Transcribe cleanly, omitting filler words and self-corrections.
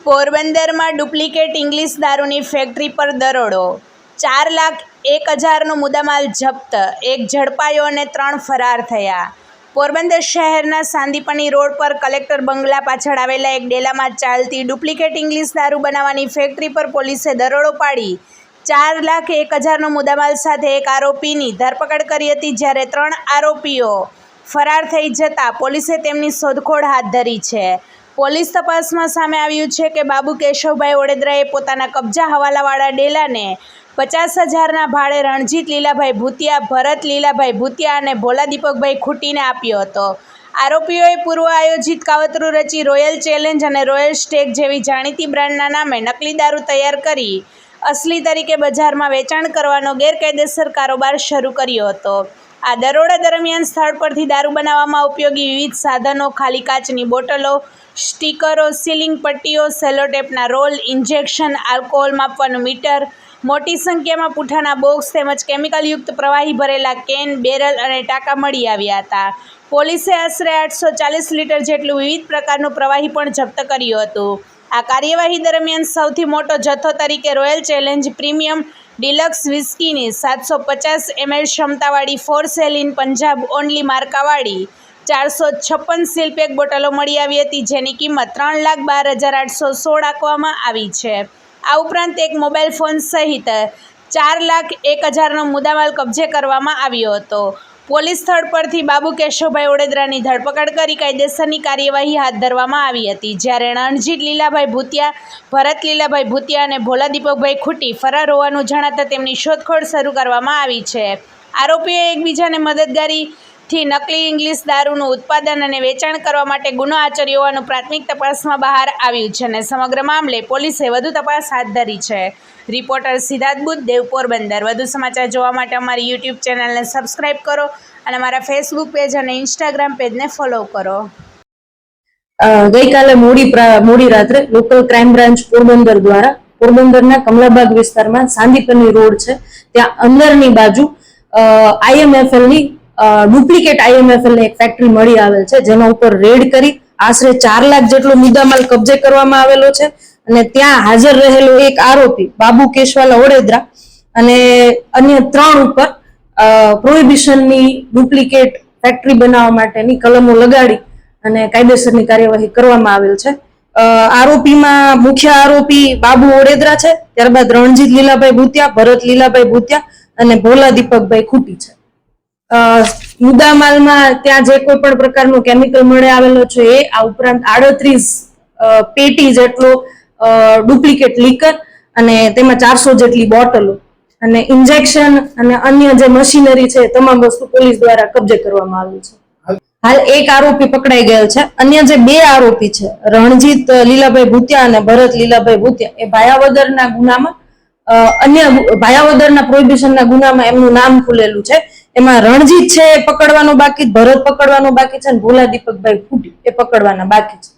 પોરબંદરમાં duplicate English દારૂની factory પર દરોડો, 4,01,000નો મુદ્દામાલ જપ્ત, એક ઝડપાયો અને 3 ફરાર થયા. પોરબંદર શહેરના સાંદીપની રોડ પર કલેક્ટર બંગલા પાછળ આવેલા એક ડેલામાં ચાલતી ડુપ્લિકેટ ઇંગ્લિશ દારૂ બનાવવાની ફેક્ટરી પર પોલીસે દરોડો પાડી 4,01,000નો મુદ્દામાલ સાથે એક આરોપીની ધરપકડ કરી હતી, જ્યારે 3 આરોપીઓ ફરાર થઈ જતા પોલીસે તેમની શોધખોળ હાથ ધરી છે. પોલીસ તપાસમાં સામે આવ્યું છે કે બાબુ કેશવભાઈ ઓડેદરાએ પોતાના કબજા હવાલાવાળા ડેલાને 50,000ના ભાડે રણજીત લીલાભાઈ ભૂતિયા, ભરત લીલાભાઈ ભૂતિયા અને ભોલા દીપકભાઈ ખૂટીને આપ્યો હતો. આરોપીઓએ પૂર્વ આયોજિત કાવતરું રચી રોયલ ચેલેન્જ અને રોયલ સ્ટેક જેવી જાણીતી બ્રાન્ડના નામે નકલી દારૂ તૈયાર કરી અસલી તરીકે બજારમાં વેચાણ કરવાનો ગેરકાયદેસર કારોબાર શરૂ કર્યો હતો. આ દરોડા દરમિયાન સ્થળ પરથી દારૂ બનાવવામાં ઉપયોગી વિવિધ સાધનો, ખાલી કાચની બોટલો, સ્ટીકરો, સીલિંગ પટ્ટીઓ, સેલોટેપના રોલ, ઇન્જેક્શન, આલ્કોહોલ માપવાનું મીટર, મોટી સંખ્યામાં પૂંઠાના બોક્સ તેમજ કેમિકલયુક્ત પ્રવાહી ભરેલા કેન, બેરલ અને ટાંકા મળી આવ્યા હતા. પોલીસે આશરે 840 લીટર જેટલું વિવિધ પ્રકારનું પ્રવાહી પણ જપ્ત કર્યું હતું. આ કાર્યવાહી દરમિયાન સૌથી મોટો જથ્થો તરીકે રોયલ ચેલેન્જ પ્રીમિયમ ડિલક્સ વિસ્કીની 750 ml ક્ષમતાવાળી for sale in Punjab only માર્કાવાળી 456 સીલપેક બોટલો મળી આવી હતી, જેની કિંમત 3,12,816 આંકવામાં આવી છે. આ ઉપરાંત એક મોબાઈલ ફોન સહિત 4,01,000નો મુદ્દામાલ કબજે કરવામાં આવ્યો હતો. પોલીસ સ્થળ પરથી બાબુ કેશવભાઈ ઓડેદરાની ધરપકડ કરી કાયદેસરની કાર્યવાહી હાથ ધરવામાં આવી હતી, જ્યારે રણજીત લીલાભાઈ ભૂતિયા, ભરત લીલાભાઈ ભૂતિયા અને ભોલા દીપકભાઈ ખૂટી ફરાર હોવાનું જણાતા તેમની શોધખોળ શરૂ કરવામાં આવી છે. આરોપીઓએ એકબીજાને મદદગારીથી નકલી ઇંગ્લિશ દારૂનું ઉત્પાદન અને વેચાણ કરવા માટે ગુનો આચર્યો હોવાનું પ્રાથમિક તપાસમાં બહાર આવ્યું છે અને સમગ્ર મામલે પોલીસે વધુ તપાસ હાથ ધરી છે. રિપોર્ટર સિદ્ધાર્થ બુદ્ધદેવ, પોરબંદર. વધુ સમાચાર જોવા માટે અમારી યુટ્યુબ ચેનલને સબસ્ક્રાઈબ કરો અને અમારા ફેસબુક પેજ અને ઇન્સ્ટાગ્રામ પેજને ફોલો કરો. ગઈકાલે મોડી રાત્રે લોકલ ક્રાઇમ બ્રાન્ચ પોરબંદર દ્વારા પોરબંદરના કમલાબાગ વિસ્તારમાં સાંદીપની રોડ છે, ત્યાં અંદરની બાજુ IMFL ની ડુપ્લિકેટ IMFL ની એક ફેક્ટરી મળી આવેલ છે, જેના ઉપર રેડ કરી આશરે 4 લાખ જેટલો મુદ્દામાલ કબજે કરવામાં આવેલો છે. અને ત્યાં હાજર રહેલો એક આરોપી બાબુ કેશવાલા ઓડેદરા અને અન્ય 3 ઉપર પ્રોહિબિશનની ડુપ્લિકેટ ફેક્ટરી બનાવવા માટેની કલમો લગાડી અને કાયદેસરની કાર્યવાહી કરવામાં આવેલ છે. આરોપીમાં મુખ્ય આરોપી બાબુ ઓડેદરા છે, ત્યારબાદ રણજીત લીલાભાઈ ભૂતિયા, ભરત લીલાભાઈ ભૂતિયા અને ભોલા દીપકભાઈ ખૂટી છે. મુદ્દામાલમાં ત્યાં જે કોઈ પણ પ્રકારનો કેમિકલ મળી આવેલો છે એ, આ ઉપરાંત 38 પેટી જેટલો ડુપ્લિકેટ લીકર અને તેમાં 400 જેટલી બોટલો અને ઇન્જેક્શન અને અન્ય જે મશીનરી છે તમામ વસ્તુ પોલીસ દ્વારા કબજે કરવામાં આવી છે. હાલ એક આરોપી પકડાઈ ગયેલ છે. અન્ય જે 2 આરોપી છે, રણજીત લીલાભાઈ ભૂતિયા અને ભરત લીલાભાઈ ભૂતિયા, એ ભાયાવદરના ગુનામાં ભાયાવદરના પ્રોહિબિશનના ગુનામાં એમનું નામ ખુલેલું છે. એમાં રણજીત છે એ પકડવાનો બાકી, ભરત પકડવાનો બાકી છે અને ભોલા દીપકભાઈ ખૂટી એ પકડવાના બાકી છે.